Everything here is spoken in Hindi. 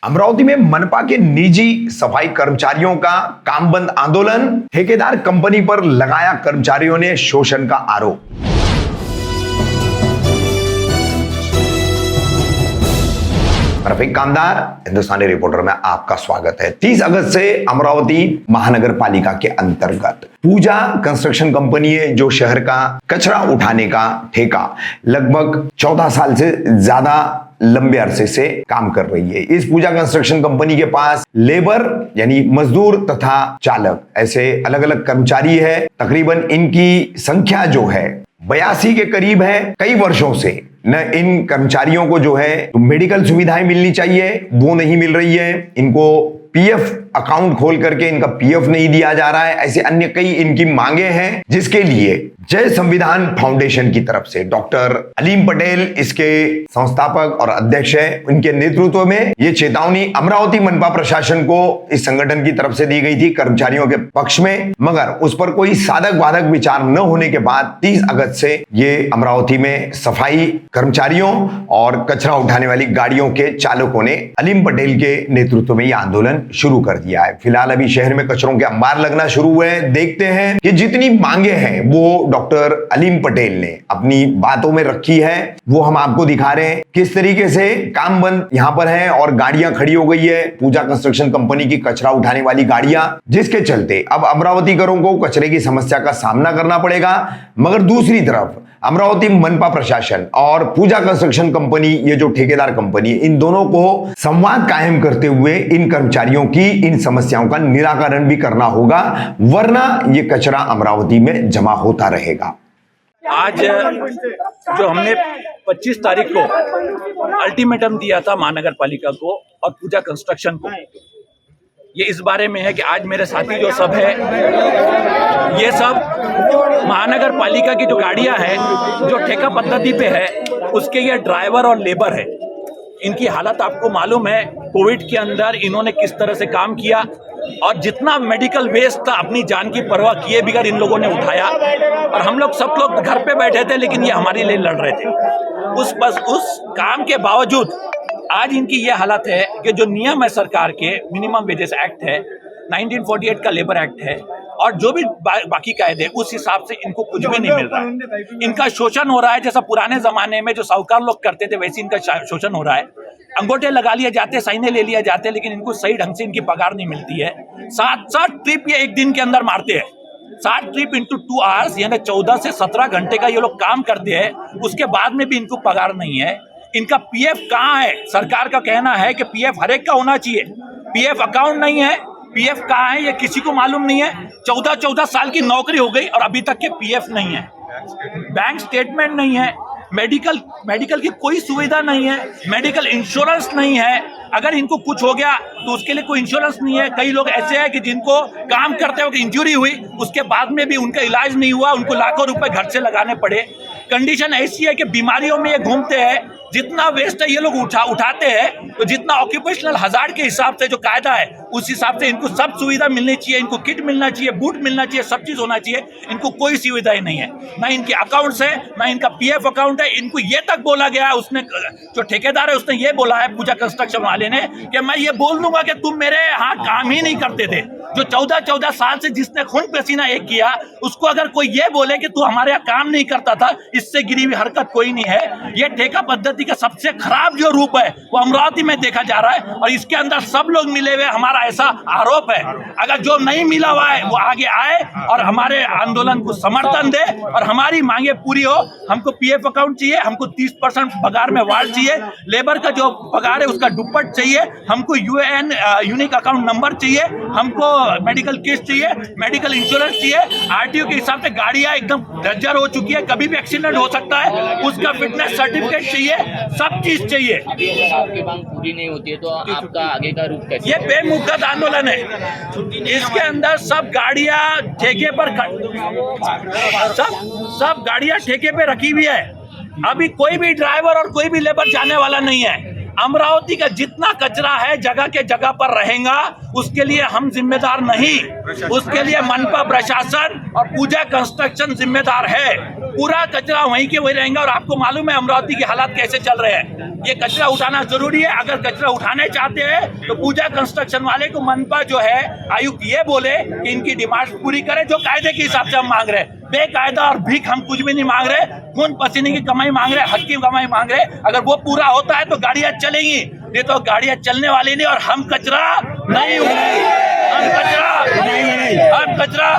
अमरावती में मनपा के निजी सफाई कर्मचारियों का काम बंद आंदोलन, ठेकेदार कंपनी पर लगाया कर्मचारियों ने शोषण का आरोप। रफीक कामदार, हिंदुस्तानी रिपोर्टर में आपका स्वागत है। 30 अगस्त से अमरावती महानगर पालिका के अंतर्गत पूजा कंस्ट्रक्शन कंपनी है जो शहर का कचरा उठाने का ठेका लगभग 14 साल से ज्यादा लंबे अरसे से काम कर रही है। इस पूजा कंस्ट्रक्शन कंपनी के पास लेबर यानी मजदूर तथा चालक ऐसे अलग अलग कर्मचारी है। तकरीबन इनकी संख्या जो है 82 के करीब है। कई वर्षों से न इन कर्मचारियों को जो है मेडिकल सुविधाएं मिलनी चाहिए, वो नहीं मिल रही है। इनको पीएफ अकाउंट खोल करके इनका पीएफ नहीं दिया जा रहा है। ऐसे अन्य कई इनकी मांगे हैं, जिसके लिए जय संविधान फाउंडेशन की तरफ से डॉक्टर अलीम पटेल इसके संस्थापक और अध्यक्ष हैं। उनके नेतृत्व में ये चेतावनी अमरावती मनपा प्रशासन को इस संगठन की तरफ से दी गई थी कर्मचारियों के पक्ष में, मगर उस पर कोई साधक बाधक विचार न होने के बाद 30 अगस्त से ये अमरावती में सफाई कर्मचारियों और कचरा उठाने वाली गाड़ियों के चालकों ने अलीम पटेल के नेतृत्व में यह आंदोलन शुरू कर दिया है। फिलहाल अभी शहर में कचरों के अंबार लगना शुरू हुए हैं। देखते हैं कि जितनी मांगे हैं वो डॉक्टर अलीम पटेल ने अपनी बातों में रखी है, वो हम आपको दिखा रहे हैं। किस तरीके से काम बंद यहां पर है और गाड़ियां खड़ी हो गई है, पूजा कंस्ट्रक्शन कंपनी की कचरा उठाने वाली गाड़ियां, जिसके चलते अब अमरावतीकरों को कचरे की समस्या का सामना करना पड़ेगा। मगर दूसरी तरफ अमरावती मनपा प्रशासन और पूजा कंस्ट्रक्शन कंपनी, ये जो ठेकेदार कंपनी, इन दोनों को संवाद कायम करते हुए इन कर्मचारियों की इन समस्याओं का निराकरण भी करना होगा, वरना ये कचरा अमरावती में जमा होता रहेगा। आज जो हमने 25 तारीख को अल्टीमेटम दिया था महानगर पालिका को और पूजा कंस्ट्रक्शन को, ये इस बारे में है कि आज मेरे साथी जो सब है, ये सब महानगर पालिका की जो गाड़ियां हैं जो ठेका पद्धति पे है, उसके ये ड्राइवर और लेबर है। इनकी हालत आपको मालूम है, कोविड के अंदर इन्होंने किस तरह से काम किया और जितना मेडिकल वेस्ट था अपनी जान की परवाह किए बगैर इन लोगों ने उठाया। और हम लोग सब लोग घर पे बैठे थे, लेकिन ये हमारे लिए लड़ रहे थे। उस काम के बावजूद आज इनकी ये हालत है कि जो नियम है सरकार के, मिनिमम वेजेस एक्ट है, 1948 का लेबर एक्ट है और जो भी बाकी कायदे, उस हिसाब से इनको कुछ भी नहीं मिल रहा है। इनका शोषण हो रहा है। जैसा पुराने जमाने में जो साहूकार लोग करते थे, वैसे इनका शोषण हो रहा है। अंगूठे लगा लिए जाते, साइने ले लिया जाते, लेकिन इनको सही ढंग से इनकी पगार नहीं मिलती है। 7 ट्रिप ये एक दिन के अंदर मारते हैं। 7 ट्रिप इंटू 2 आवर्स, यानी 14 से 17 घंटे का ये लोग काम करते हैं। उसके बाद में भी इनको पगार नहीं है। इनका पीएफ कहाँ है? सरकार का कहना है कि पीएफ हर एक का होना चाहिए। पीएफ अकाउंट नहीं है। पीएफ कहाँ है ये किसी को मालूम नहीं है। 14 साल की नौकरी हो गई और अभी तक के पीएफ नहीं है। बैंक स्टेटमेंट नहीं है। मेडिकल की कोई सुविधा नहीं है। मेडिकल इंश्योरेंस नहीं है। अगर इनको कुछ हो गया तो उसके लिए कोई इंश्योरेंस नहीं है। कई लोग ऐसे हैं कि जिनको काम करते हुए इंजरी हुई, उसके बाद में भी उनका इलाज नहीं हुआ, उनको लाखों रुपए घर से लगाने पड़े। कंडीशन ऐसी है कि बीमारियों में ये घूमते हैं। जितना वेस्ट है ये लोग उठाते हैं, तो जितना ऑक्यूपेशनल हजार्ड के हिसाब से जो कायदा है, उस हिसाब से इनको सब सुविधा मिलनी चाहिए। इनको किट मिलना चाहिए, बूट मिलना चाहिए, सब चीज होना चाहिए। इनको कोई सुविधा ही नहीं है, ना इनके अकाउंट्स है, ना इनका पीएफ अकाउंट है। इनको ये तक बोला गया है, उसने जो ठेकेदार है उसने ये बोला है, पूजा कंस्ट्रक्शन वाले ने, कि मैं ये बोल दूंगा कि तुम मेरे यहाँ काम ही नहीं करते थे। जो 14 साल से जिसने खून पसीना एक किया, उसको अगर कोई ये बोले कि तू हमारे यहाँ काम नहीं करता था, इससे गिरी हुई हरकत कोई नहीं है। ये ठेका पद्धति का सबसे खराब जो रूप है वो अमरावती में देखा जा रहा है और इसके अंदर सब लोग मिले हुए, हमारा ऐसा आरोप है। अगर जो नहीं मिला हुआ है वो आगे आए और हमारे आंदोलन को समर्थन दे और हमारी मांगे पूरी हो। हमको पीएफ अकाउंट चाहिए, हमको 30% पगार में वार्ड चाहिए, लेबर का जो पगार है उसका दुप्पट चाहिए, हमको यूएएन यूनिक अकाउंट नंबर चाहिए, हमको मेडिकल किट चाहिए, मेडिकल इंश्योरेंस चाहिए। आरटीओ के हिसाब से गाड़ियां एकदम जर्जर हो चुकी है, कभी भी एक्सीडेंट हो सकता है, उसका फिटनेस सर्टिफिकेट चाहिए, सब चीज चाहिए। अभी अगर आपकी मांग पूरी नहीं होती है तो आपका आगे का रूप कैसे? ये बेमुद्दत आंदोलन है। इसके अंदर सब गाड़ियां ठेके पर, सब गाड़ियां ठेके पे रखी हुई है। अभी कोई भी ड्राइवर और कोई भी लेबर जाने वाला नहीं है। अमरावती का जितना कचरा है जगह के जगह पर रहेगा, उसके लिए हम जिम्मेदार नहीं, उसके लिए मनपा प्रशासन और पूजा कंस्ट्रक्शन जिम्मेदार है। पूरा कचरा वहीं के वहीं रहेंगे। और आपको मालूम है अमरावती के हालात कैसे चल रहे हैं। ये कचरा उठाना जरूरी है। अगर कचरा उठाने चाहते हैं तो पूजा कंस्ट्रक्शन वाले को मनपा जो है आयुक्त ये बोले कि इनकी डिमांड पूरी करे जो कायदे के हिसाब से हम मांग रहे हैं। बेकायदा और भीख हम कुछ भी नहीं मांग रहे, खून पसीने की कमाई मांग रहे, हक की कमाई मांग रहे। अगर वो पूरा होता है तो गाड़ियां चलेंगी, नहीं तो गाड़ियां चलने वाली नहीं। और हम कचरा नहीं उठाएंगे, हम कचरा